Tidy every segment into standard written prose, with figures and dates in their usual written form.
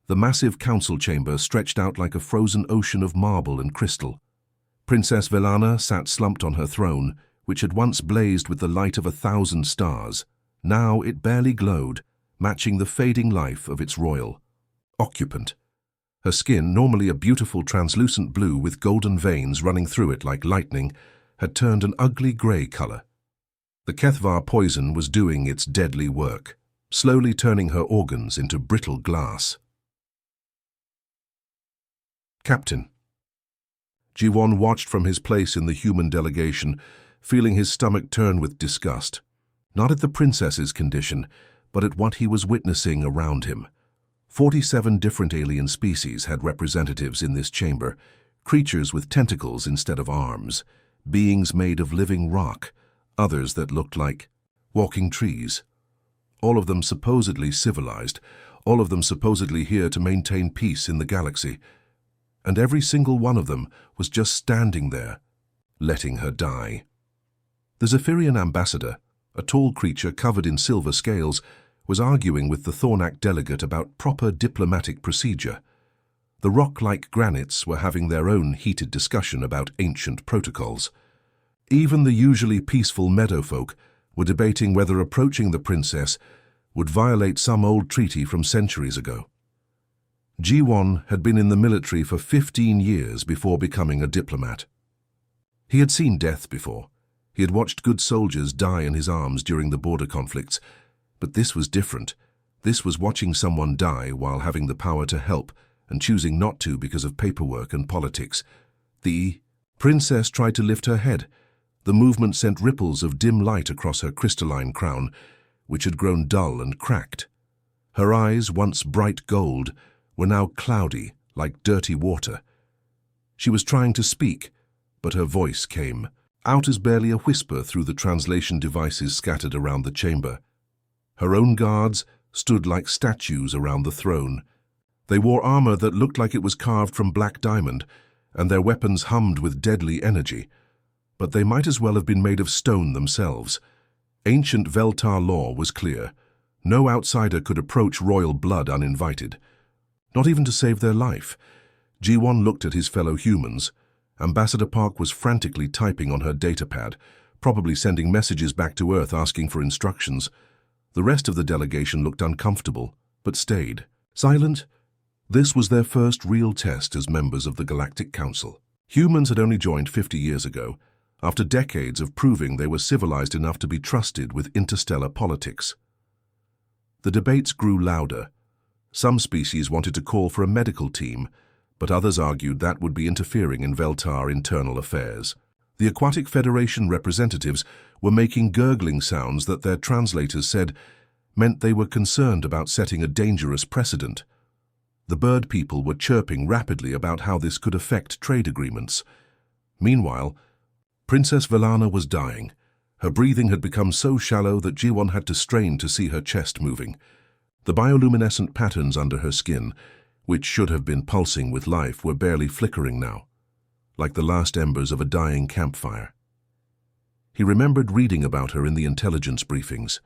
The massive council chamber stretched out like a frozen ocean of marble and crystal. Princess Velana sat slumped on her throne, which had once blazed with the light of 1,000 stars. Now it barely glowed, matching the fading life of its royal occupant. Her skin, normally a beautiful translucent blue with golden veins running through it like lightning, had turned an ugly grey colour. The Kethvar poison was doing its deadly work, slowly turning her organs into brittle glass. Captain. Jiwon watched from his place in the human delegation, feeling his stomach turn with disgust, not at the princess's condition, but at what he was witnessing around him. 47 different alien species had representatives in this chamber, creatures with tentacles instead of arms, beings made of living rock, others that looked like walking trees. All of them supposedly civilized, all of them supposedly here to maintain peace in the galaxy. And every single one of them was just standing there, letting her die. The Zephyrian ambassador, a tall creature covered in silver scales, was arguing with the Thornak delegate about proper diplomatic procedure. The rock-like granites were having their own heated discussion about ancient protocols. Even the usually peaceful meadowfolk were debating whether approaching the princess would violate some old treaty from centuries ago. Jiwon had been in the military for 15 years before becoming a diplomat. He had seen death before. He had watched good soldiers die in his arms during the border conflicts. But this was different. This was watching someone die while having the power to help and choosing not to because of paperwork and politics. The princess tried to lift her head. The movement sent ripples of dim light across her crystalline crown, which had grown dull and cracked. Her eyes, once bright gold, were now cloudy, like dirty water. She was trying to speak, but her voice came out as barely a whisper through the translation devices scattered around the chamber. Her own guards stood like statues around the throne. They wore armor that looked like it was carved from black diamond, and their weapons hummed with deadly energy. But they might as well have been made of stone themselves. Ancient Veltar law was clear. No outsider could approach royal blood uninvited. Not even to save their life. Jiwon looked at his fellow humans. Ambassador Park was frantically typing on her datapad, probably sending messages back to Earth asking for instructions. The rest of the delegation looked uncomfortable, but stayed. Silent. This was their first real test as members of the Galactic Council. Humans had only joined 50 years ago, after decades of proving they were civilized enough to be trusted with interstellar politics. The debates grew louder. Some species wanted to call for a medical team, but others argued that would be interfering in Veltar internal affairs. The Aquatic Federation representatives were making gurgling sounds that their translators said meant they were concerned about setting a dangerous precedent. The bird people were chirping rapidly about how this could affect trade agreements. Meanwhile, Princess Velana was dying. Her breathing had become so shallow that Jiwon had to strain to see her chest moving. The bioluminescent patterns under her skin, which should have been pulsing with life, were barely flickering now, like the last embers of a dying campfire. He remembered reading about her in the intelligence briefings.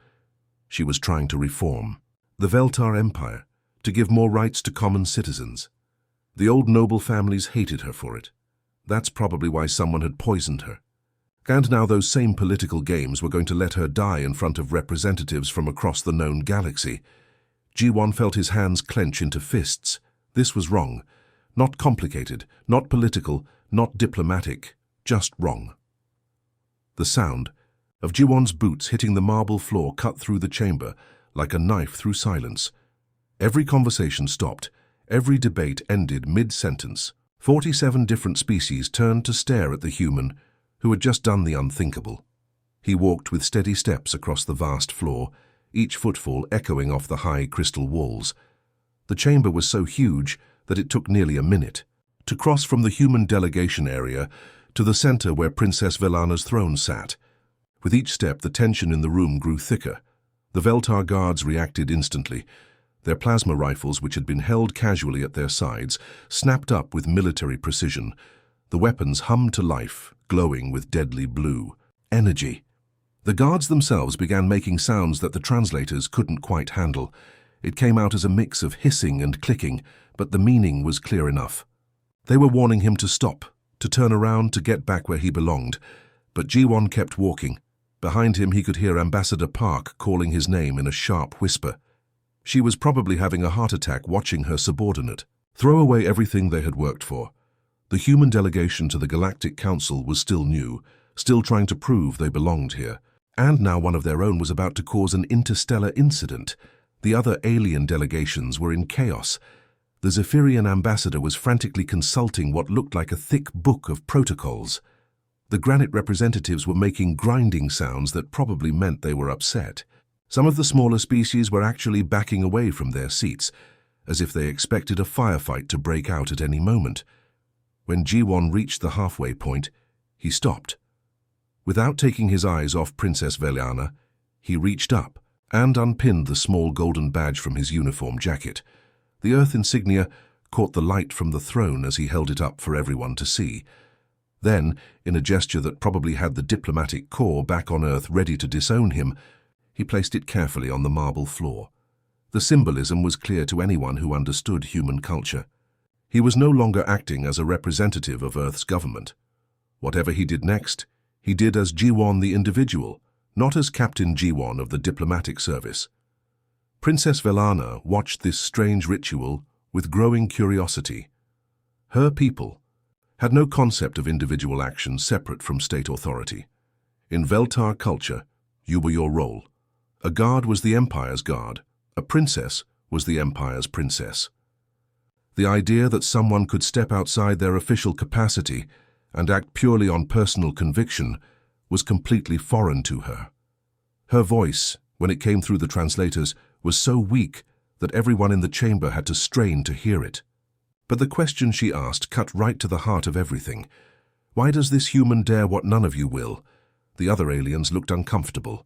She was trying to reform the Veltar Empire, to give more rights to common citizens. The old noble families hated her for it. That's probably why someone had poisoned her. And now those same political games were going to let her die in front of representatives from across the known galaxy. Jiwon felt his hands clench into fists. This was wrong. Not complicated, not political, not diplomatic, just wrong. The sound of Jiwon's boots hitting the marble floor cut through the chamber like a knife through silence. Every conversation stopped. Every debate ended mid-sentence. 47 different species turned to stare at the human who had just done the unthinkable. He walked with steady steps across the vast floor, each footfall echoing off the high crystal walls. The chamber was so huge that it took nearly a minute to cross from the human delegation area to the center where Princess Velana's throne sat. With each step, the tension in the room grew thicker. The Veltar guards reacted instantly. Their plasma rifles, which had been held casually at their sides, snapped up with military precision. The weapons hummed to life, glowing with deadly blue energy. The guards themselves began making sounds that the translators couldn't quite handle. It came out as a mix of hissing and clicking, but the meaning was clear enough. They were warning him to stop, to turn around, to get back where he belonged. But Ji-won kept walking. Behind him he could hear Ambassador Park calling his name in a sharp whisper. She was probably having a heart attack watching her subordinate throw away everything they had worked for. The human delegation to the Galactic Council was still new, still trying to prove they belonged here. And now one of their own was about to cause an interstellar incident. The other alien delegations were in chaos. The Zephyrian ambassador was frantically consulting what looked like a thick book of protocols. The granite representatives were making grinding sounds that probably meant they were upset. Some of the smaller species were actually backing away from their seats, as if they expected a firefight to break out at any moment. When Ji-won reached the halfway point, he stopped. Without taking his eyes off Princess Veliana, he reached up and unpinned the small golden badge from his uniform jacket. The Earth insignia caught the light from the throne as he held it up for everyone to see. Then, in a gesture that probably had the diplomatic corps back on Earth ready to disown him, he placed it carefully on the marble floor. The symbolism was clear to anyone who understood human culture. He was no longer acting as a representative of Earth's government. Whatever he did next, he did as Ji-won the individual, not as Captain Ji-won of the diplomatic service. Princess Veliana watched this strange ritual with growing curiosity. Her people had no concept of individual action separate from state authority. In Veltar culture, you were your role. A guard was the Empire's guard. A princess was the Empire's princess. The idea that someone could step outside their official capacity and act purely on personal conviction was completely foreign to her. Her voice, when it came through the translators, was so weak that everyone in the chamber had to strain to hear it. But the question she asked cut right to the heart of everything. Why does this human dare what none of you will? The other aliens looked uncomfortable.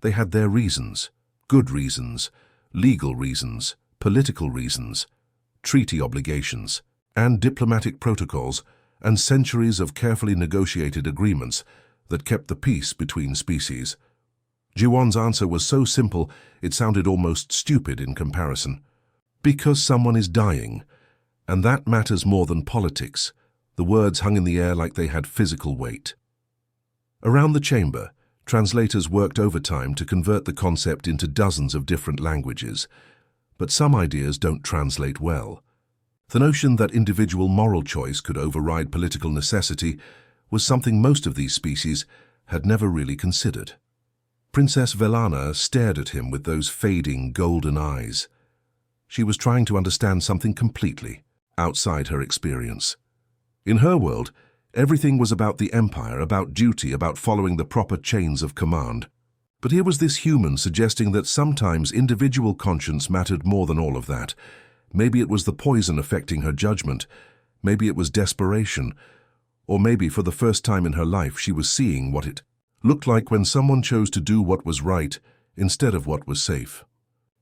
They had their reasons, good reasons, legal reasons, political reasons, treaty obligations, and diplomatic protocols, and centuries of carefully negotiated agreements that kept the peace between species. Ji-won's answer was so simple it sounded almost stupid in comparison. Because someone is dying, and that matters more than politics. The words hung in the air like they had physical weight. Around the chamber, translators worked overtime to convert the concept into dozens of different languages, but some ideas don't translate well. The notion that individual moral choice could override political necessity was something most of these species had never really considered. Princess Veliana stared at him with those fading golden eyes. She was trying to understand something completely outside her experience. In her world, everything was about the Empire, about duty, about following the proper chains of command. But here was this human suggesting that sometimes individual conscience mattered more than all of that. Maybe it was the poison affecting her judgment, maybe it was desperation, or maybe for the first time in her life she was seeing what it looked like when someone chose to do what was right instead of what was safe.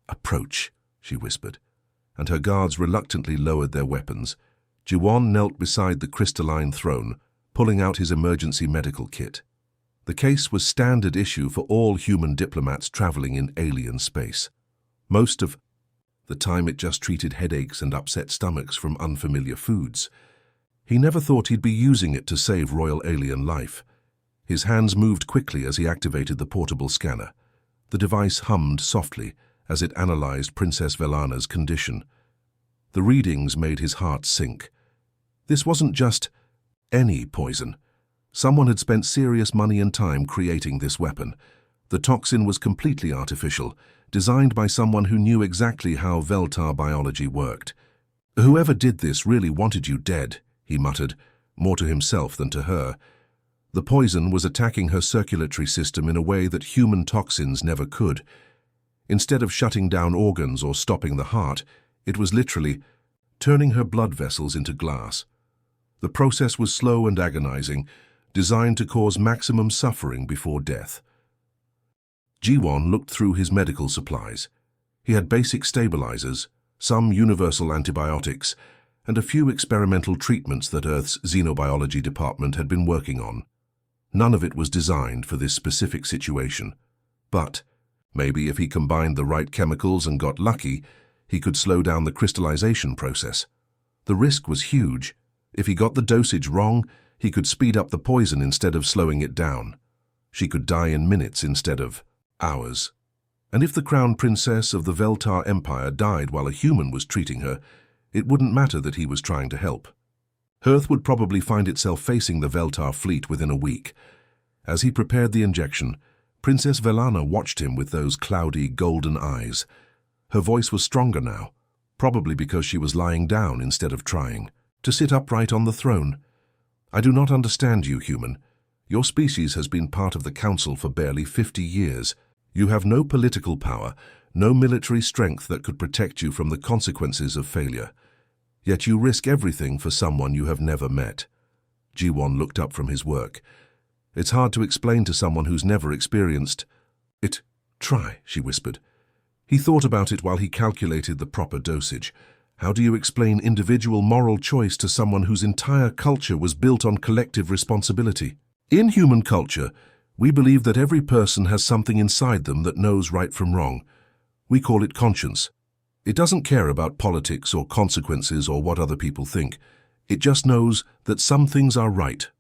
"Approach," she whispered, and her guards reluctantly lowered their weapons. Ji-won knelt beside the crystalline throne, pulling out his emergency medical kit. The case was standard issue for all human diplomats traveling in alien space. Most of the time it just treated headaches and upset stomachs from unfamiliar foods. He never thought he'd be using it to save royal alien life. His hands moved quickly as he activated the portable scanner. The device hummed softly as it analyzed Princess Veliana's condition. The readings made his heart sink. This wasn't just any poison. Someone had spent serious money and time creating this weapon. The toxin was completely artificial, designed by someone who knew exactly how Veltar biology worked. "Whoever did this really wanted you dead," he muttered, more to himself than to her. The poison was attacking her circulatory system in a way that human toxins never could. Instead of shutting down organs or stopping the heart, it was literally turning her blood vessels into glass. The process was slow and agonizing, designed to cause maximum suffering before death. Ji-won looked through his medical supplies. He had basic stabilizers, some universal antibiotics, and a few experimental treatments that Earth's xenobiology department had been working on. None of it was designed for this specific situation. But Maybe if he combined the right chemicals and got lucky, he could slow down the crystallization process. The risk was huge. If he got the dosage wrong, he could speed up the poison instead of slowing it down. She could die in minutes instead of hours. And if the crown princess of the Veltar Empire died while a human was treating her, it wouldn't matter that he was trying to help. Hearth would probably find itself facing the Veltar fleet within a week. As he prepared the injection, Princess Velana watched him with those cloudy, golden eyes. Her voice was stronger now, probably because she was lying down instead of trying to sit upright on the throne. I do not understand you, human. Your species has been part of the council for barely 50 years. You have no political power, no military strength that could protect you from the consequences of failure. Yet you risk everything for someone you have never met. Jiwon looked up from his work. It's hard to explain to someone who's never experienced it. Try, she whispered. He thought about it while he calculated the proper dosage. How do you explain individual moral choice to someone whose entire culture was built on collective responsibility? In human culture, we believe that every person has something inside them that knows right from wrong. We call it conscience. It doesn't care about politics or consequences or what other people think. It just knows that some things are right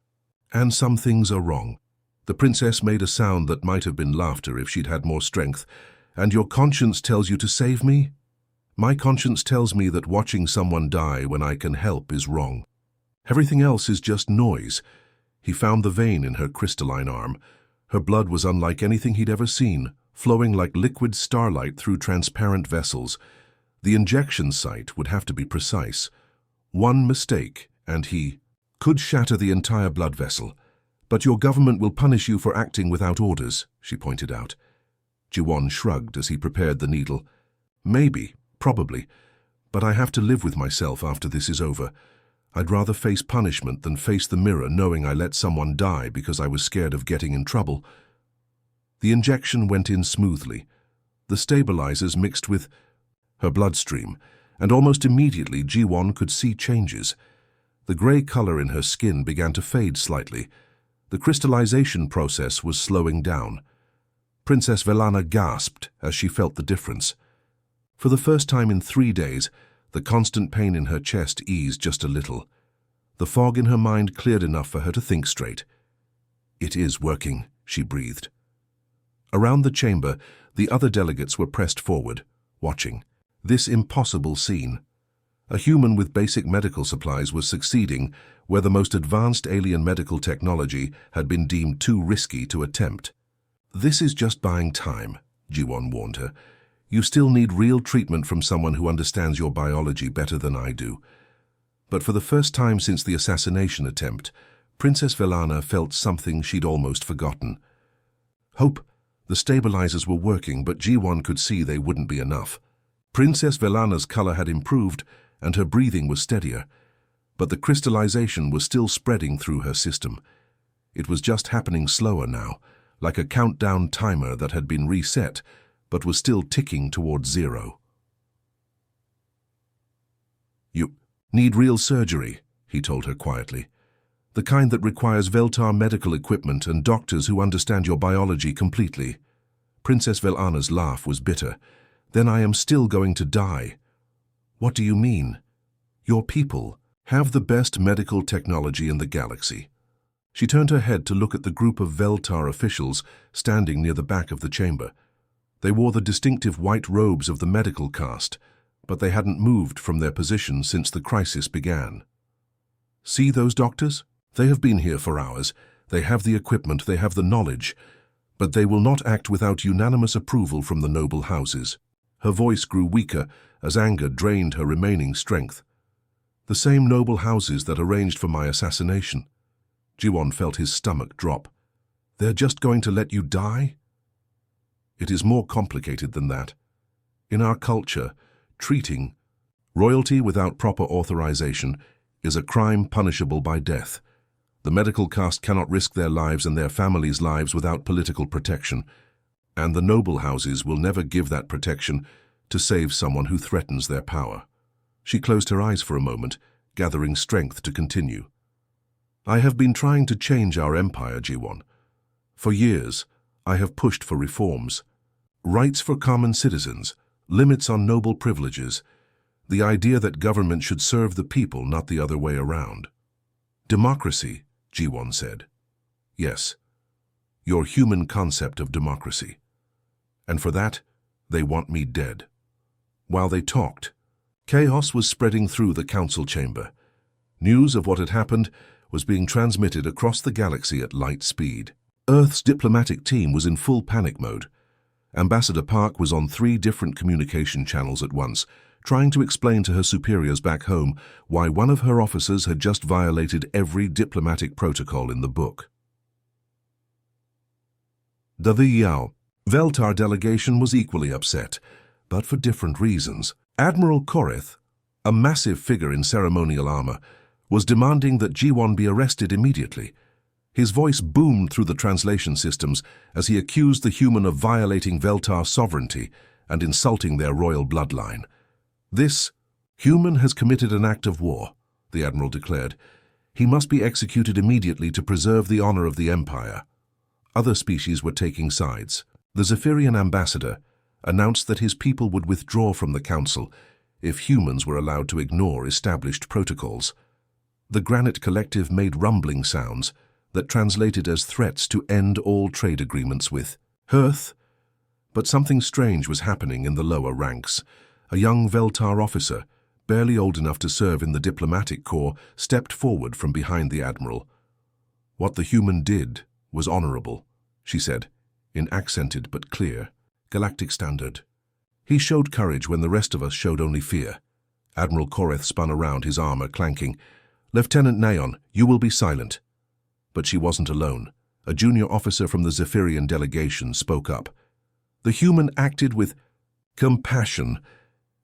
and some things are wrong. The princess made a sound that might have been laughter if she'd had more strength. And your conscience tells you to save me? My conscience tells me that watching someone die when I can help is wrong. Everything else is just noise. He found the vein in her crystalline arm. Her blood was unlike anything he'd ever seen, flowing like liquid starlight through transparent vessels. The injection site would have to be precise. One mistake, and he could shatter the entire blood vessel. But your government will punish you for acting without orders, she pointed out. Jiwon shrugged as he prepared the needle. Maybe, probably, but I have to live with myself after this is over. I'd rather face punishment than face the mirror knowing I let someone die because I was scared of getting in trouble. The injection went in smoothly. The stabilizers mixed with her bloodstream, and almost immediately Jiwon could see changes. The gray color in her skin began to fade slightly. The crystallization process was slowing down. Princess Velana gasped as she felt the difference. For the first time in 3 days, the constant pain in her chest eased just a little. The fog in her mind cleared enough for her to think straight. It is working, she breathed. Around the chamber, the other delegates were pressed forward, watching this impossible scene. A human with basic medical supplies was succeeding where the most advanced alien medical technology had been deemed too risky to attempt. This is just buying time, Jiwon warned her. You still need real treatment from someone who understands your biology better than I do. But for the first time since the assassination attempt, Princess Velana felt something she'd almost forgotten. Hope. The stabilizers were working, but Jiwon could see they wouldn't be enough. Princess Velana's color had improved, and her breathing was steadier. But the crystallization was still spreading through her system. It was just happening slower now, like a countdown timer that had been reset, but was still ticking towards 0. You need real surgery, he told her quietly. The kind that requires Veltar medical equipment and doctors who understand your biology completely. Princess Velana's laugh was bitter. Then I am still going to die. What do you mean? Your people have the best medical technology in the galaxy. She turned her head to look at the group of Veltar officials standing near the back of the chamber. They wore the distinctive white robes of the medical caste, but they hadn't moved from their positions since the crisis began. See those doctors? They have been here for hours. They have the equipment, they have the knowledge, but they will not act without unanimous approval from the noble houses. Her voice grew weaker as anger drained her remaining strength. The same noble houses that arranged for my assassination. Jiwon felt his stomach drop. They're just going to let you die? It is more complicated than that. In our culture, treating royalty without proper authorization is a crime punishable by death. The medical caste cannot risk their lives and their families' lives without political protection, and the noble houses will never give that protection to save someone who threatens their power. She closed her eyes for a moment, gathering strength to continue. I have been trying to change our empire, Jiwon. For years, I have pushed for reforms. Rights for common citizens, limits on noble privileges, the idea that government should serve the people, not the other way around. Democracy, Ji-won said. Yes, your human concept of democracy. And for that, they want me dead. While they talked, chaos was spreading through the council chamber. News of what had happened was being transmitted across the galaxy at light speed. Earth's diplomatic team was in full panic mode. Ambassador Park was on 3 different communication channels at once, trying to explain to her superiors back home why one of her officers had just violated every diplomatic protocol in the book. The Yao Veltar delegation was equally upset, but for different reasons. Admiral Korith, a massive figure in ceremonial armor, was demanding that Ji-won be arrested immediately. His voice boomed through the translation systems as he accused the human of violating Veltar sovereignty and insulting their royal bloodline. This human has committed an act of war, the admiral declared. He must be executed immediately to preserve the honor of the Empire. Other species were taking sides. The Zephyrian ambassador announced that his people would withdraw from the council if humans were allowed to ignore established protocols. The Granite Collective made rumbling sounds that translated as threats to end all trade agreements with Earth. But something strange was happening in the lower ranks. A young Veltar officer, barely old enough to serve in the diplomatic corps, stepped forward from behind the admiral. What the human did was honorable, she said, in accented but clear, galactic standard. He showed courage when the rest of us showed only fear. Admiral Korith spun around, his armor clanking. Lieutenant Naon, you will be silent. But she wasn't alone. A junior officer from the Zephyrian delegation spoke up. The human acted with compassion.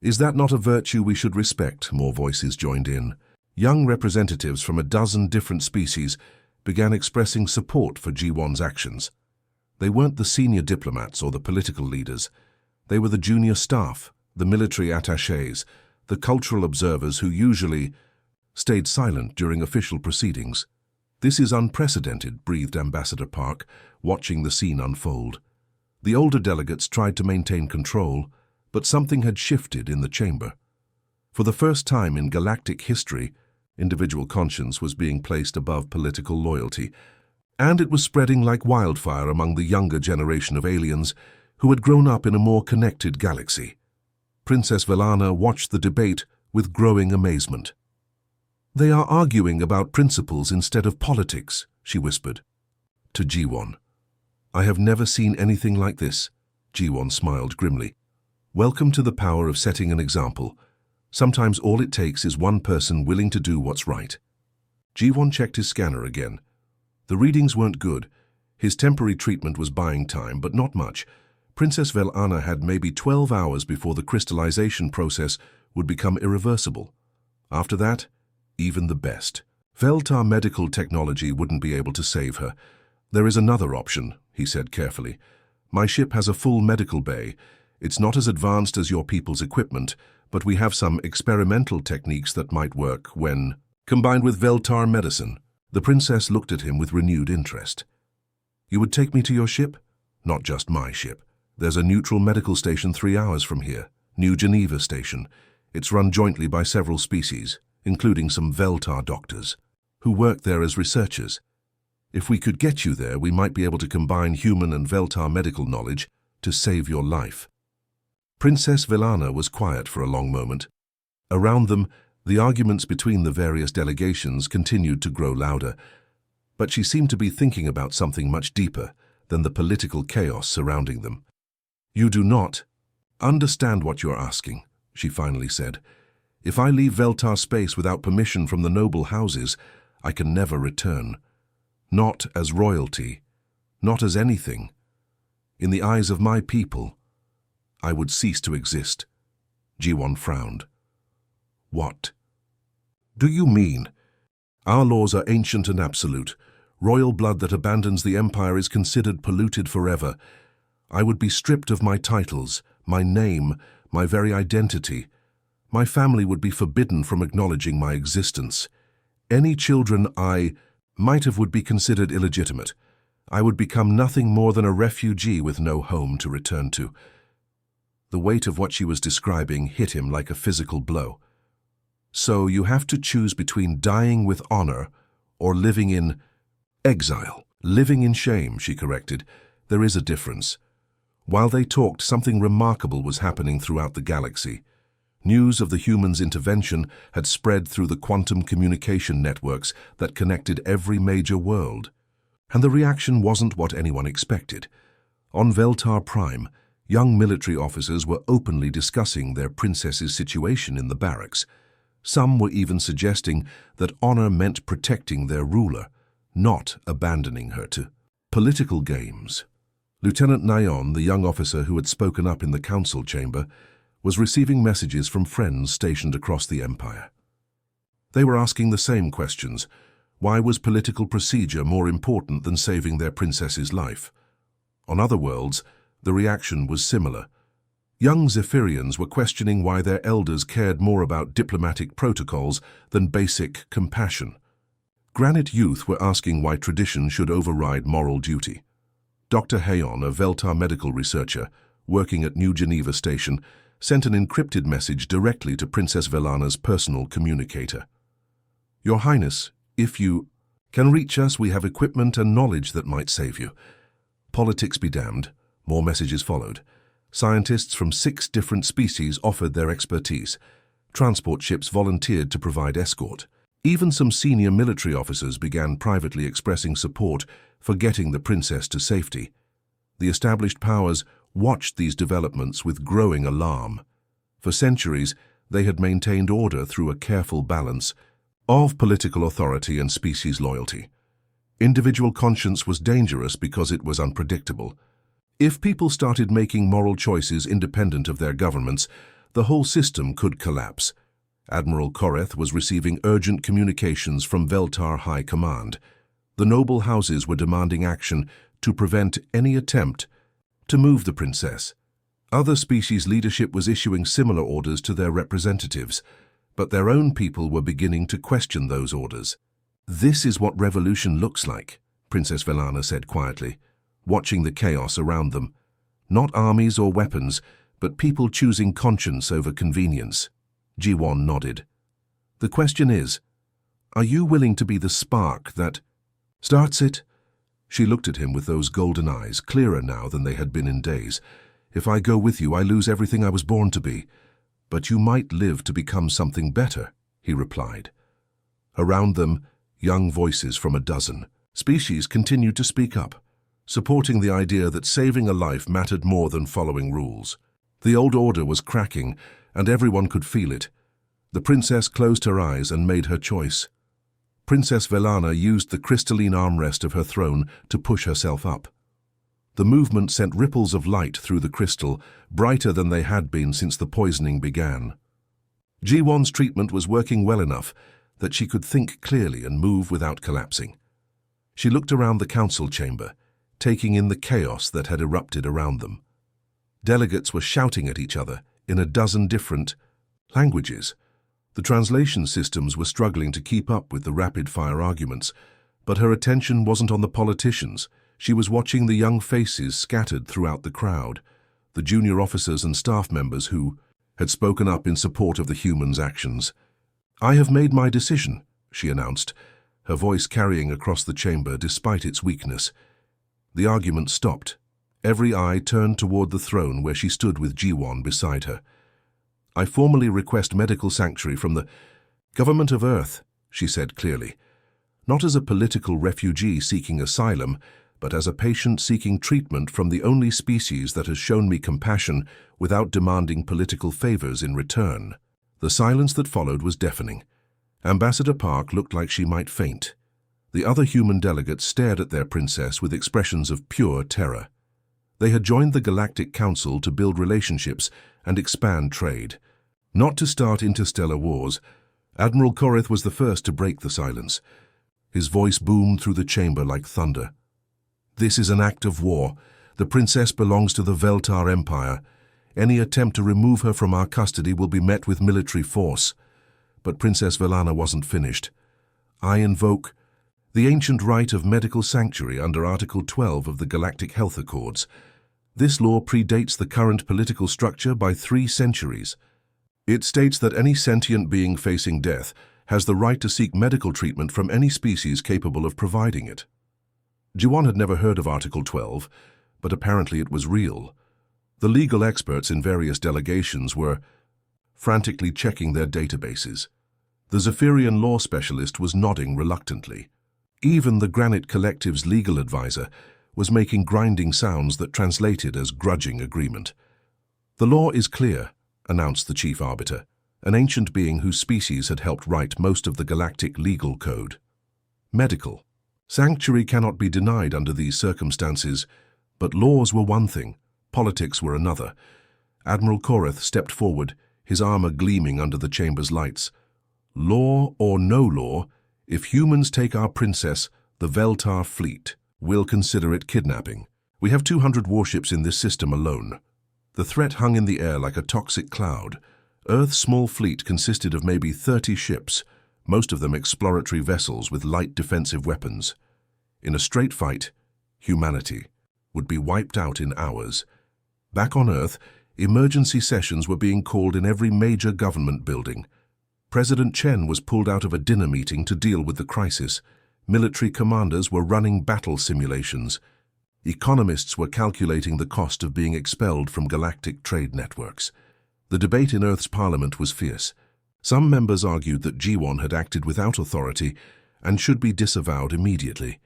Is that not a virtue we should respect? More voices joined in. Young representatives from a dozen different species began expressing support for Ji-won's actions. They weren't the senior diplomats or the political leaders. They were the junior staff, the military attachés, the cultural observers who usually stayed silent during official proceedings. This is unprecedented, breathed Ambassador Park, watching the scene unfold. The older delegates tried to maintain control, but something had shifted in the chamber. For the first time in galactic history, individual conscience was being placed above political loyalty, and it was spreading like wildfire among the younger generation of aliens who had grown up in a more connected galaxy. Princess Velana watched the debate with growing amazement. They are arguing about principles instead of politics, she whispered. To Ji-won. I have never seen anything like this. Ji-won smiled grimly. Welcome to the power of setting an example. Sometimes all it takes is one person willing to do what's right. Ji-won checked his scanner again. The readings weren't good. His temporary treatment was buying time, but not much. Princess Velana had maybe 12 hours before the crystallization process would become irreversible. After that, even the best. Veltar medical technology wouldn't be able to save her. There is another option, he said carefully. My ship has a full medical bay. It's not as advanced as your people's equipment, but we have some experimental techniques that might work when combined with Veltar medicine. The princess looked at him with renewed interest. You would take me to your ship? Not just my ship. There's a neutral medical station 3 hours from here, New Geneva Station. It's run jointly by several species, including some Veltar doctors, who work there as researchers. If we could get you there, we might be able to combine human and Veltar medical knowledge to save your life. Princess Velana was quiet for a long moment. Around them, the arguments between the various delegations continued to grow louder, but she seemed to be thinking about something much deeper than the political chaos surrounding them. You do not understand what you're asking, she finally said. If I leave Veltar space without permission from the noble houses, I can never return. Not as royalty, not as anything. In the eyes of my people, I would cease to exist. Ji-won frowned. What do you mean? Our laws are ancient and absolute. Royal blood that abandons the empire is considered polluted forever. I would be stripped of my titles, my name, my very identity. My family would be forbidden from acknowledging my existence. Any children I might have would be considered illegitimate. I would become nothing more than a refugee with no home to return to. The weight of what she was describing hit him like a physical blow. So you have to choose between dying with honor or living in exile. Living in shame, she corrected. There is a difference. While they talked, something remarkable was happening throughout the galaxy. News of the humans' intervention had spread through the quantum communication networks that connected every major world. And the reaction wasn't what anyone expected. On Veltar Prime, young military officers were openly discussing their princess's situation in the barracks. Some were even suggesting that honor meant protecting their ruler, not abandoning her to political games. Lieutenant Nyon, the young officer who had spoken up in the council chamber, was receiving messages from friends stationed across the Empire. They were asking the same questions. Why was political procedure more important than saving their princess's life? On other worlds, the reaction was similar. Young Zephyrians were questioning why their elders cared more about diplomatic protocols than basic compassion. Granite youth were asking why tradition should override moral duty. Dr. Hayon, a Veltar medical researcher working at New Geneva Station, sent an encrypted message directly to Princess Velana's personal communicator. Your Highness, if you can reach us, we have equipment and knowledge that might save you. Politics be damned. More messages followed. Scientists from 6 different species offered their expertise. Transport ships volunteered to provide escort. Even some senior military officers began privately expressing support for getting the princess to safety. The established powers watched these developments with growing alarm. For centuries, they had maintained order through a careful balance of political authority and species loyalty. Individual conscience was dangerous because it was unpredictable. If people started making moral choices independent of their governments, the whole system could collapse. Admiral Koreth was receiving urgent communications from Veltar High Command. The noble houses were demanding action to prevent any attempt to move the princess. Other species leadership was issuing similar orders to their representatives, but their own people were beginning to question those orders. This is what revolution looks like, Princess Velana said quietly, watching the chaos around them. Not armies or weapons, but people choosing conscience over convenience. Jiwon nodded. The question is, are you willing to be the spark that starts it? She looked at him with those golden eyes, clearer now than they had been in days. If I go with you, I lose everything I was born to be. But you might live to become something better, he replied. Around them, young voices from a dozen species continued to speak up, supporting the idea that saving a life mattered more than following rules. The old order was cracking, and everyone could feel it. The princess closed her eyes and made her choice. Princess Velana used the crystalline armrest of her throne to push herself up. The movement sent ripples of light through the crystal, brighter than they had been since the poisoning began. Jiwon's treatment was working well enough that she could think clearly and move without collapsing. She looked around the council chamber, taking in the chaos that had erupted around them. Delegates were shouting at each other in a dozen different languages. The translation systems were struggling to keep up with the rapid-fire arguments, but her attention wasn't on the politicians. She was watching the young faces scattered throughout the crowd, the junior officers and staff members who had spoken up in support of the humans' actions. I have made my decision, she announced, her voice carrying across the chamber despite its weakness. The argument stopped. Every eye turned toward the throne where she stood with Jiwon beside her. I formally request medical sanctuary from the government of Earth, she said clearly. Not as a political refugee seeking asylum, but as a patient seeking treatment from the only species that has shown me compassion without demanding political favors in return. The silence that followed was deafening. Ambassador Park looked like she might faint. The other human delegates stared at their princess with expressions of pure terror. They had joined the Galactic Council to build relationships and expand trade, not to start interstellar wars. Admiral Koreth was the first to break the silence. His voice boomed through the chamber like thunder. This is an act of war. The princess belongs to the Veltar Empire. Any attempt to remove her from our custody will be met with military force. But Princess Velana wasn't finished. I invoke the ancient right of medical sanctuary under Article 12 of the Galactic Health Accords. This law predates the current political structure by 3 centuries. It states that any sentient being facing death has the right to seek medical treatment from any species capable of providing it. Ji-won had never heard of Article 12, but apparently it was real. The legal experts in various delegations were frantically checking their databases. The Zephyrian law specialist was nodding reluctantly. Even the Granite Collective's legal advisor was making grinding sounds that translated as grudging agreement. "The law is clear," announced the chief arbiter, an ancient being whose species had helped write most of the galactic legal code. Medical sanctuary cannot be denied under these circumstances, but laws were one thing, politics were another. Admiral Korath stepped forward, his armor gleaming under the chamber's lights. "Law or no law, if humans take our princess, the Veltar fleet will consider it kidnapping. We have 200 warships in this system alone." The threat hung in the air like a toxic cloud. Earth's small fleet consisted of maybe 30 ships, most of them exploratory vessels with light defensive weapons. In a straight fight, humanity would be wiped out in hours. Back on Earth, emergency sessions were being called in every major government building. President Chen was pulled out of a dinner meeting to deal with the crisis. Military commanders were running battle simulations. Economists were calculating the cost of being expelled from galactic trade networks. The debate in Earth's parliament was fierce. Some members argued that Ji-won had acted without authority and should be disavowed immediately.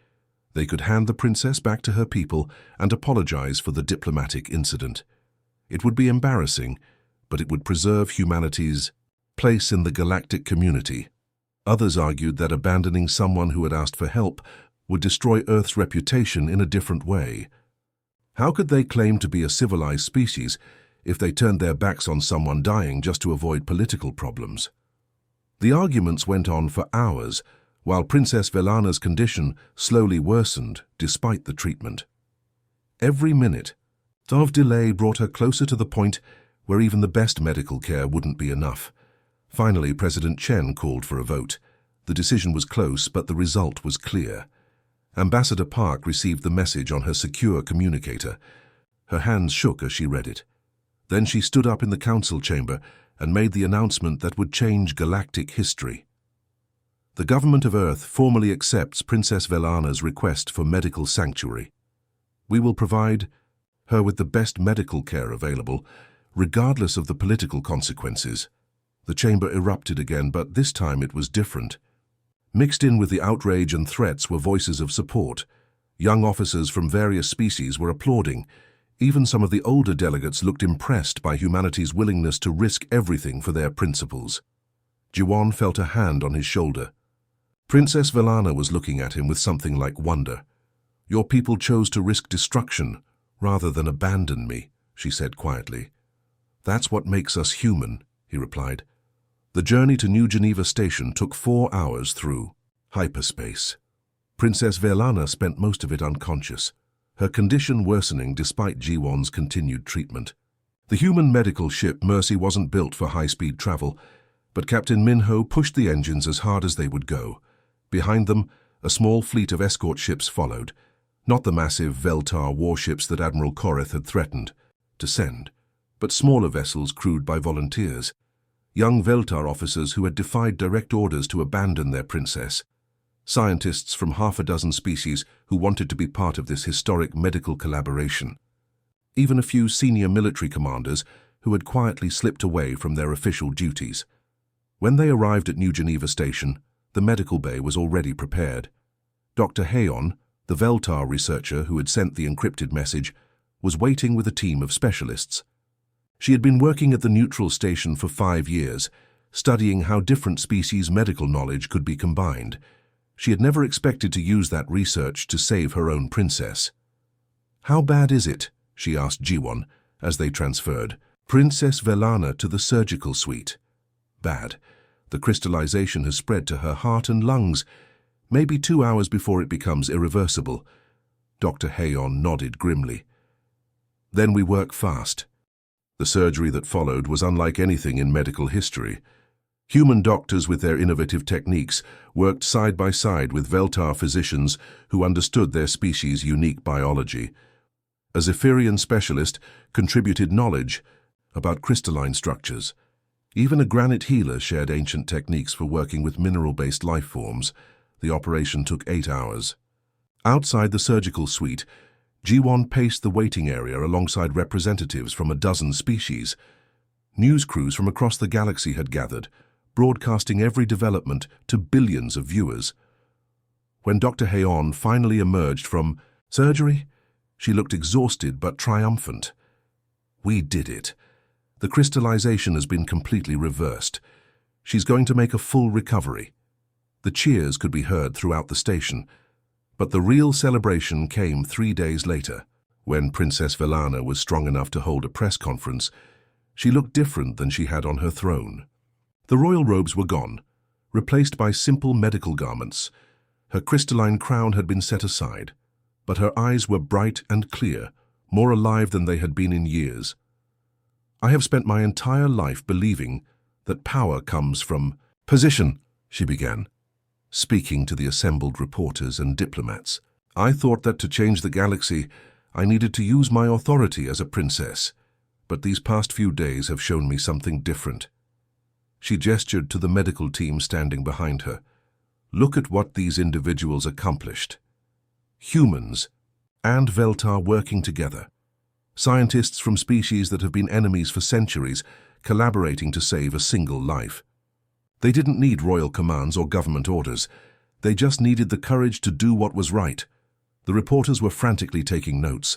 They could hand the princess back to her people and apologize for the diplomatic incident. It would be embarrassing, but it would preserve humanity's place in the galactic community. Others argued that abandoning someone who had asked for help would destroy Earth's reputation in a different way. How could they claim to be a civilized species if they turned their backs on someone dying just to avoid political problems? The arguments went on for hours, while Princess Velana's condition slowly worsened despite the treatment. Every minute of delay brought her closer to the point where even the best medical care wouldn't be enough. Finally, President Chen called for a vote. The decision was close, but the result was clear. Ambassador Park received the message on her secure communicator. Her hands shook as she read it. Then she stood up in the council chamber and made the announcement that would change galactic history. The government of Earth formally accepts Princess Velana's request for medical sanctuary. We will provide her with the best medical care available, regardless of the political consequences. The chamber erupted again, but this time it was different. Mixed in with the outrage and threats were voices of support. Young officers from various species were applauding. Even some of the older delegates looked impressed by humanity's willingness to risk everything for their principles. Ji-won felt a hand on his shoulder. Princess Velana was looking at him with something like wonder. "Your people chose to risk destruction rather than abandon me," she said quietly. "That's what makes us human," he replied. The journey to New Geneva Station took 4 hours through hyperspace. Princess Velana spent most of it unconscious, her condition worsening despite Ji-won's continued treatment. The human medical ship Mercy wasn't built for high-speed travel, but Captain Minho pushed the engines as hard as they would go. Behind them, a small fleet of escort ships followed, not the massive Veltar warships that Admiral Korath had threatened to send, but smaller vessels crewed by volunteers. Young Veltar officers who had defied direct orders to abandon their princess. Scientists from half a dozen species who wanted to be part of this historic medical collaboration. Even a few senior military commanders who had quietly slipped away from their official duties. When they arrived at New Geneva Station, the medical bay was already prepared. Dr. Hayon, the Veltar researcher who had sent the encrypted message, was waiting with a team of specialists. She had been working at the neutral station for 5 years, studying how different species' medical knowledge could be combined. She had never expected to use that research to save her own princess. "How bad is it?" she asked Ji-won as they transferred Princess Velana to the surgical suite. "Bad. The crystallization has spread to her heart and lungs, maybe 2 hours before it becomes irreversible." Dr. Hayon nodded grimly. "Then we work fast." The surgery that followed was unlike anything in medical history. Human doctors with their innovative techniques worked side by side with Veltar physicians who understood their species' unique biology. A Zephyrian specialist contributed knowledge about crystalline structures. Even a granite healer shared ancient techniques for working with mineral-based life forms. The operation took 8 hours. Outside the surgical suite, Ji-won paced the waiting area alongside representatives from a dozen species. News crews from across the galaxy had gathered, broadcasting every development to billions of viewers. When Dr. Haeon finally emerged from surgery, she looked exhausted but triumphant. "We did it. The crystallization has been completely reversed. She's going to make a full recovery." The cheers could be heard throughout the station, but the real celebration came 3 days later. When Princess Velana was strong enough to hold a press conference, she looked different than she had on her throne. The royal robes were gone, replaced by simple medical garments. Her crystalline crown had been set aside, but her eyes were bright and clear, more alive than they had been in years. "I have spent my entire life believing that power comes from position," she began, speaking to the assembled reporters and diplomats. "I thought that to change the galaxy, I needed to use my authority as a princess, but these past few days have shown me something different." She gestured to the medical team standing behind her. "Look at what these individuals accomplished. Humans and Veltar working together. Scientists from species that have been enemies for centuries, collaborating to save a single life. They didn't need royal commands or government orders. They just needed the courage to do what was right." The reporters were frantically taking notes.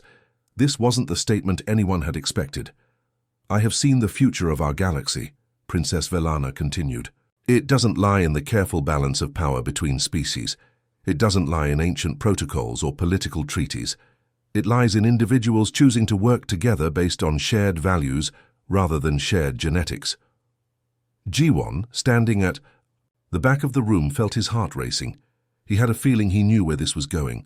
This wasn't the statement anyone had expected. "I have seen the future of our galaxy," Princess Velana continued. "It doesn't lie in the careful balance of power between species. It doesn't lie in ancient protocols or political treaties. It lies in individuals choosing to work together based on shared values rather than shared genetics." Ji-won, standing at the back of the room, felt his heart racing. He had a feeling he knew where this was going.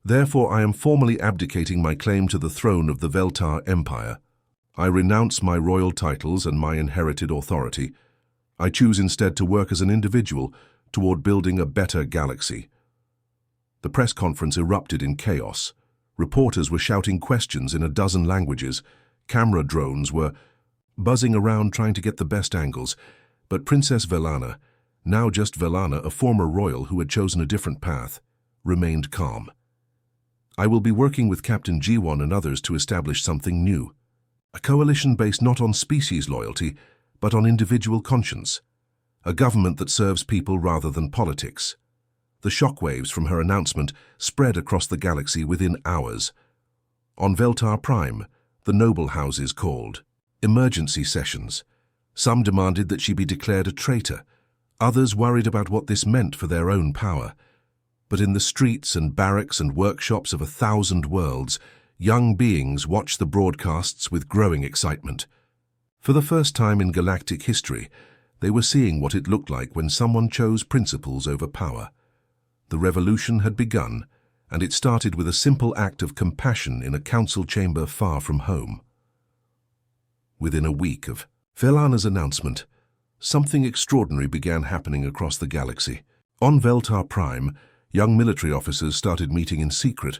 "Therefore, I am formally abdicating my claim to the throne of the Veltar Empire. I renounce my royal titles and my inherited authority. I choose instead to work as an individual toward building a better galaxy." The press conference erupted in chaos. Reporters were shouting questions in a dozen languages. Camera drones were buzzing around trying to get the best angles. But Princess Velana, now just Velana, a former royal who had chosen a different path, remained calm. "I will be working with Captain Ji-won and others to establish something new. A coalition based not on species loyalty, but on individual conscience. A government that serves people rather than politics." The shockwaves from her announcement spread across the galaxy within hours. On Veltar Prime, the noble houses called emergency sessions. Some demanded that she be declared a traitor. Others worried about what this meant for their own power. But in the streets and barracks and workshops of 1,000 worlds, young beings watched the broadcasts with growing excitement. For the first time in galactic history, they were seeing what it looked like when someone chose principles over power. The revolution had begun, and it started with a simple act of compassion in a council chamber far from home. Within a week of Velana's announcement, something extraordinary began happening across the galaxy. On Veltar Prime, young military officers started meeting in secret,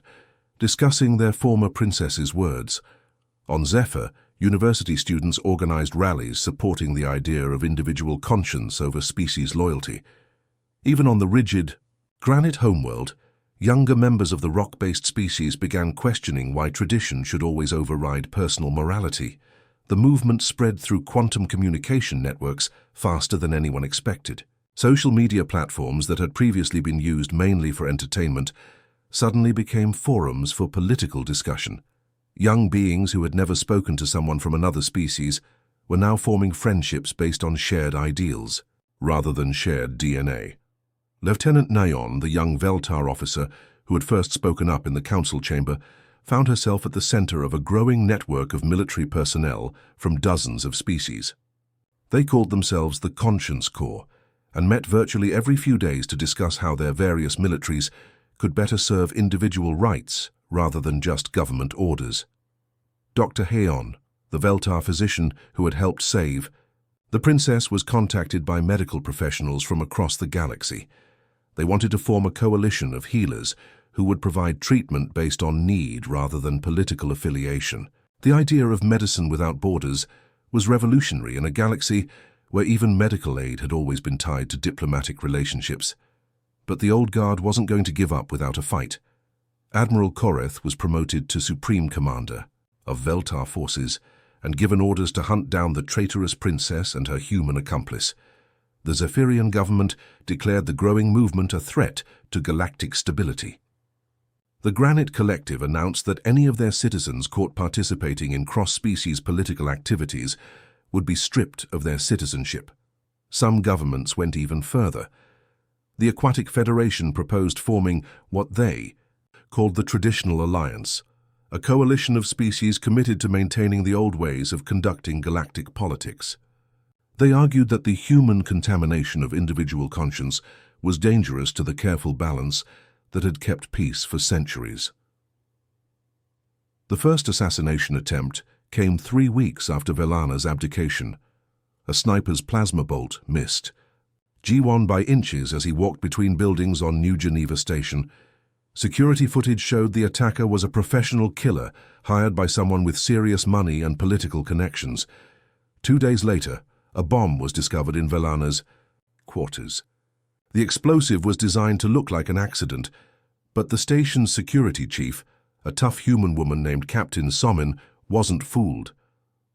discussing their former princess's words. On Zephyr, university students organized rallies supporting the idea of individual conscience over species loyalty. Even on the rigid, granite homeworld, younger members of the rock-based species began questioning why tradition should always override personal morality. The movement spread through quantum communication networks faster than anyone expected. Social media platforms that had previously been used mainly for entertainment suddenly became forums for political discussion. Young beings who had never spoken to someone from another species were now forming friendships based on shared ideals, rather than shared DNA. Lieutenant Nayeon, the young Veltar officer who had first spoken up in the council chamber, found herself at the center of a growing network of military personnel from dozens of species. They called themselves the Conscience Corps and met virtually every few days to discuss how their various militaries could better serve individual rights rather than just government orders. Dr. Haeon, the Veltar physician who had helped save The princess was contacted by medical professionals from across the galaxy. They wanted to form a coalition of healers who would provide treatment based on need rather than political affiliation. The idea of medicine without borders was revolutionary in a galaxy where even medical aid had always been tied to diplomatic relationships. But the old guard wasn't going to give up without a fight. Admiral Koreth was promoted to Supreme Commander of Veltar forces and given orders to hunt down the traitorous princess and her human accomplice. The Zephyrian government declared the growing movement a threat to galactic stability. The Granite Collective announced that any of their citizens caught participating in cross-species political activities would be stripped of their citizenship. Some governments went even further. The Aquatic Federation proposed forming what they called the Traditional Alliance, a coalition of species committed to maintaining the old ways of conducting galactic politics. They argued that the human contamination of individual conscience was dangerous to the careful balance that had kept peace for centuries. The first assassination attempt came 3 weeks after Velana's abdication. A sniper's plasma bolt missed. G won by inches as he walked between buildings on New Geneva Station. Security footage showed the attacker was a professional killer hired by someone with serious money and political connections. 2 days later, a bomb was discovered in Velana's quarters. The explosive was designed to look like an accident, but the station's security chief, a tough human woman named Captain Somin, wasn't fooled.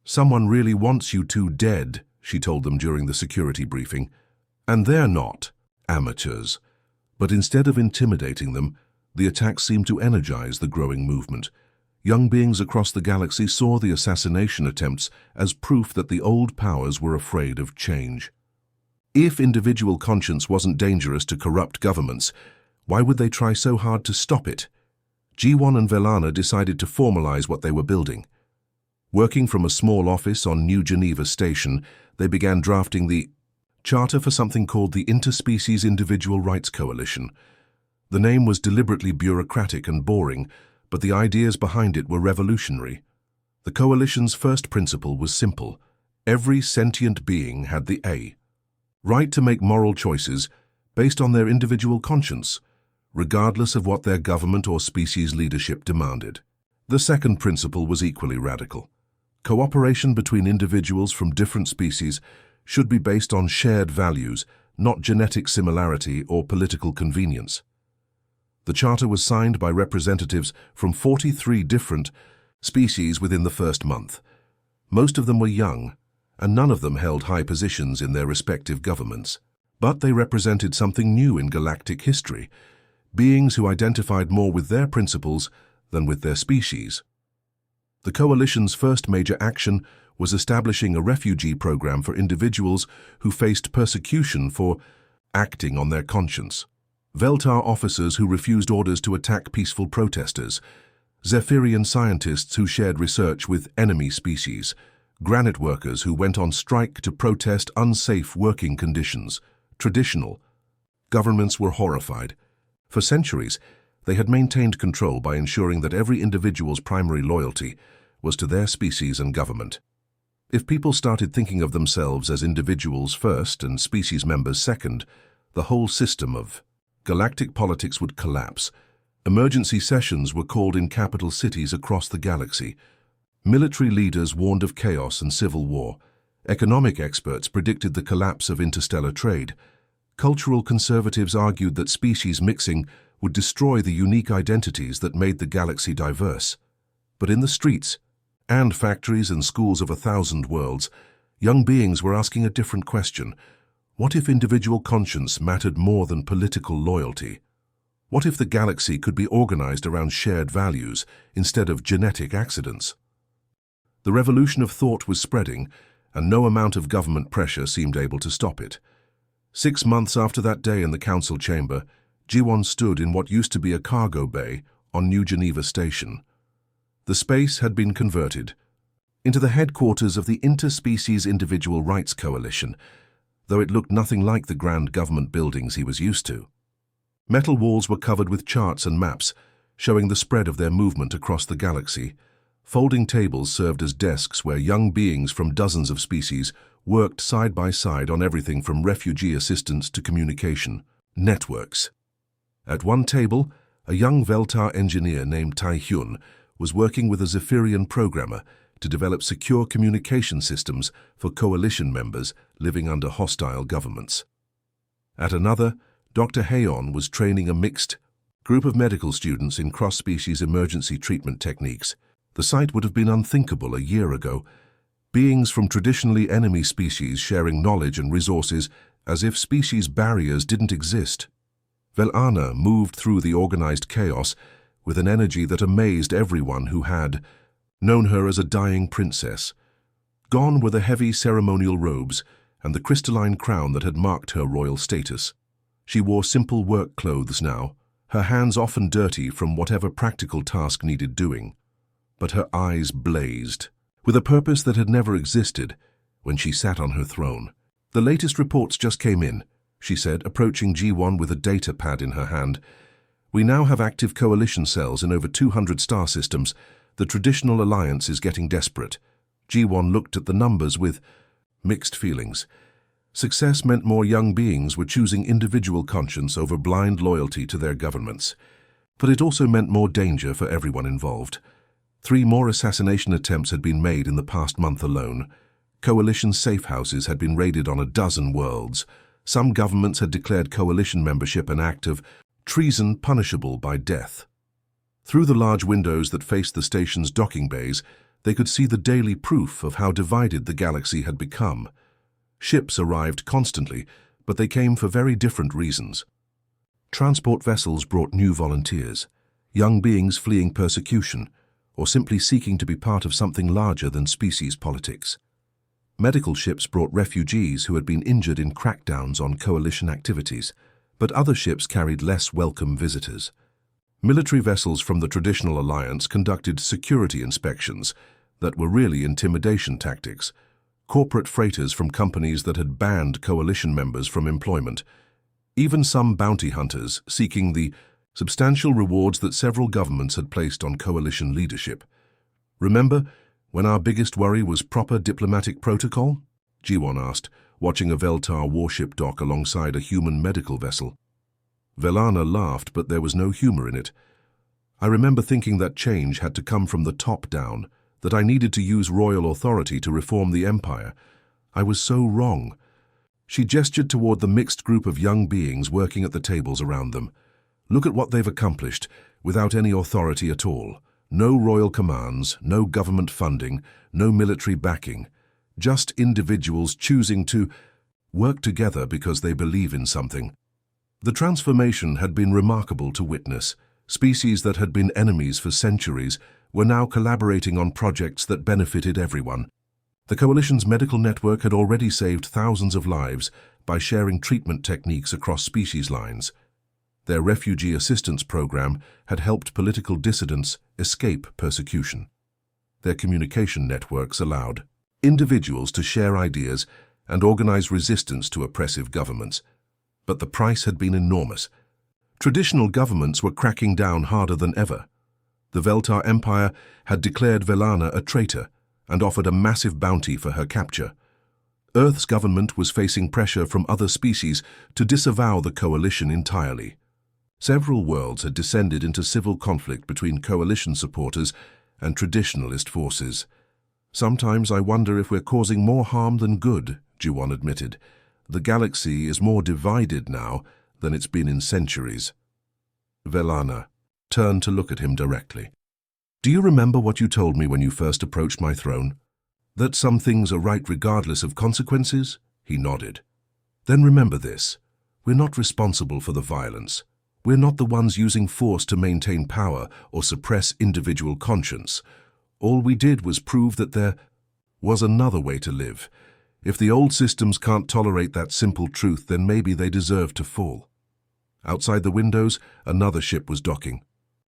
"Someone really wants you two dead," she told them during the security briefing. And they're not amateurs. But instead of intimidating them, the attack seemed to energize the growing movement. Young beings across the galaxy saw the assassination attempts as proof that the old powers were afraid of change. If individual conscience wasn't dangerous to corrupt governments, why would they try so hard to stop it? G1 and Velana decided to formalize what they were building. Working from a small office on New Geneva Station, they began drafting the charter for something called the Interspecies Individual Rights Coalition. The name was deliberately bureaucratic and boring, but the ideas behind it were revolutionary. The coalition's first principle was simple. Every sentient being had the right to make moral choices based on their individual conscience, regardless of what their government or species leadership demanded. The second principle was equally radical. Cooperation between individuals from different species should be based on shared values, not genetic similarity or political convenience. The charter was signed by representatives from 43 different species within the first month. Most of them were young, and none of them held high positions in their respective governments. But they represented something new in galactic history, beings who identified more with their principles than with their species. The coalition's first major action was establishing a refugee program for individuals who faced persecution for acting on their conscience. Veltar officers who refused orders to attack peaceful protesters, Zephyrian scientists who shared research with enemy species, granite workers who went on strike to protest unsafe working conditions. Traditional governments were horrified. For centuries, they had maintained control by ensuring that every individual's primary loyalty was to their species and government. If people started thinking of themselves as individuals first and species members second, the whole system of galactic politics would collapse. Emergency sessions were called in capital cities across the galaxy. Military leaders warned of chaos and civil war. Economic experts predicted the collapse of interstellar trade. Cultural conservatives argued that species mixing would destroy the unique identities that made the galaxy diverse. But in the streets, and factories and schools of 1,000 worlds, young beings were asking a different question. What if individual conscience mattered more than political loyalty? What if the galaxy could be organized around shared values instead of genetic accidents? The revolution of thought was spreading, and no amount of government pressure seemed able to stop it. 6 months after that day in the council chamber, G1 stood in what used to be a cargo bay on New Geneva Station. The space had been converted into the headquarters of the Interspecies Individual Rights Coalition, though it looked nothing like the grand government buildings he was used to. Metal walls were covered with charts and maps, showing the spread of their movement across the galaxy. Folding tables served as desks where young beings from dozens of species worked side by side on everything from refugee assistance to communication networks. At one table, a young Veltar engineer named Tai Hyun was working with a Zephyrian programmer to develop secure communication systems for coalition members living under hostile governments. At another, Dr. Haeon was training a mixed group of medical students in cross-species emergency treatment techniques. The sight would have been unthinkable a year ago. Beings from traditionally enemy species sharing knowledge and resources as if species barriers didn't exist. Velana moved through the organized chaos with an energy that amazed everyone who had known her as a dying princess. Gone were the heavy ceremonial robes and the crystalline crown that had marked her royal status. She wore simple work clothes now, her hands often dirty from whatever practical task needed doing. But her eyes blazed, with a purpose that had never existed when she sat on her throne. "The latest reports just came in," she said, approaching Ji-won with a data pad in her hand. "We now have active coalition cells in over 200 star systems. The traditional alliance is getting desperate." Ji-won looked at the numbers with mixed feelings. Success meant more young beings were choosing individual conscience over blind loyalty to their governments. But it also meant more danger for everyone involved. 3 more assassination attempts had been made in the past month alone. Coalition safe houses had been raided on a dozen worlds. Some governments had declared coalition membership an act of treason punishable by death. Through the large windows that faced the station's docking bays, they could see the daily proof of how divided the galaxy had become. Ships arrived constantly, but they came for very different reasons. Transport vessels brought new volunteers, young beings fleeing persecution, or simply seeking to be part of something larger than species politics. Medical ships brought refugees who had been injured in crackdowns on coalition activities, but other ships carried less welcome visitors. Military vessels from the traditional alliance conducted security inspections that were really intimidation tactics. Corporate freighters from companies that had banned coalition members from employment. Even some bounty hunters seeking the substantial rewards that several governments had placed on coalition leadership. "Remember when our biggest worry was proper diplomatic protocol?" Ji-won asked, watching a Veltar warship dock alongside a human medical vessel. Velana laughed, but there was no humor in it. "I remember thinking that change had to come from the top down, that I needed to use royal authority to reform the empire. I was so wrong." She gestured toward the mixed group of young beings working at the tables around them. "Look at what they've accomplished, without any authority at all. No royal commands, no government funding, no military backing. Just individuals choosing to work together because they believe in something." The transformation had been remarkable to witness. Species that had been enemies for centuries were now collaborating on projects that benefited everyone. The Coalition's medical network had already saved thousands of lives by sharing treatment techniques across species lines. Their refugee assistance program had helped political dissidents escape persecution. Their communication networks allowed individuals to share ideas and organize resistance to oppressive governments. But the price had been enormous. Traditional governments were cracking down harder than ever. The Veltar Empire had declared Velana a traitor and offered a massive bounty for her capture. Earth's government was facing pressure from other species to disavow the coalition entirely. Several worlds had descended into civil conflict between coalition supporters and traditionalist forces. "Sometimes I wonder if we're causing more harm than good," Ji-won admitted. "The galaxy is more divided now than it's been in centuries." Velana turned to look at him directly. "Do you remember what you told me when you first approached my throne? That some things are right regardless of consequences?" He nodded. "Then remember this. We're not responsible for the violence. We're not the ones using force to maintain power or suppress individual conscience. All we did was prove that there was another way to live. If the old systems can't tolerate that simple truth, then maybe they deserve to fall." Outside the windows, another ship was docking.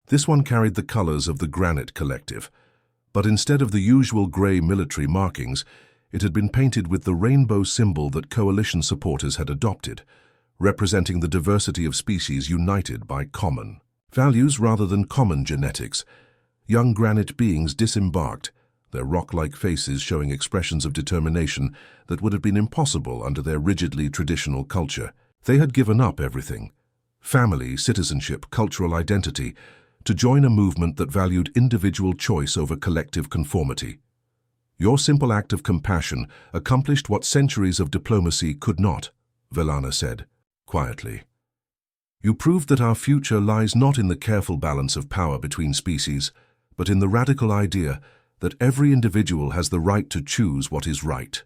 This one carried the colors of the Granite Collective, but instead of the usual gray military markings, it had been painted with the rainbow symbol that coalition supporters had adopted, representing the diversity of species united by common values rather than common genetics. Young granite beings disembarked, their rock-like faces showing expressions of determination that would have been impossible under their rigidly traditional culture. They had given up everything: family, citizenship, cultural identity, to join a movement that valued individual choice over collective conformity. Your simple act of compassion accomplished what centuries of diplomacy could not, Velana said, quietly. You proved that our future lies not in the careful balance of power between species, but in the radical idea that every individual has the right to choose what is right.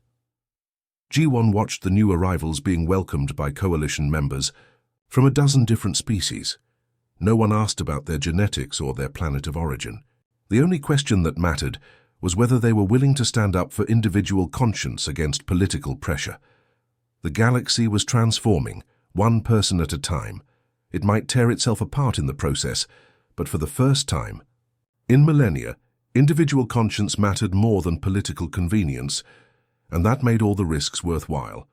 G1 watched the new arrivals being welcomed by coalition members from a dozen different species. No one asked about their genetics or their planet of origin. The only question that mattered was whether they were willing to stand up for individual conscience against political pressure. The galaxy was transforming, one person at a time. It might tear itself apart in the process, but for the first time, in millennia, individual conscience mattered more than political convenience, and that made all the risks worthwhile.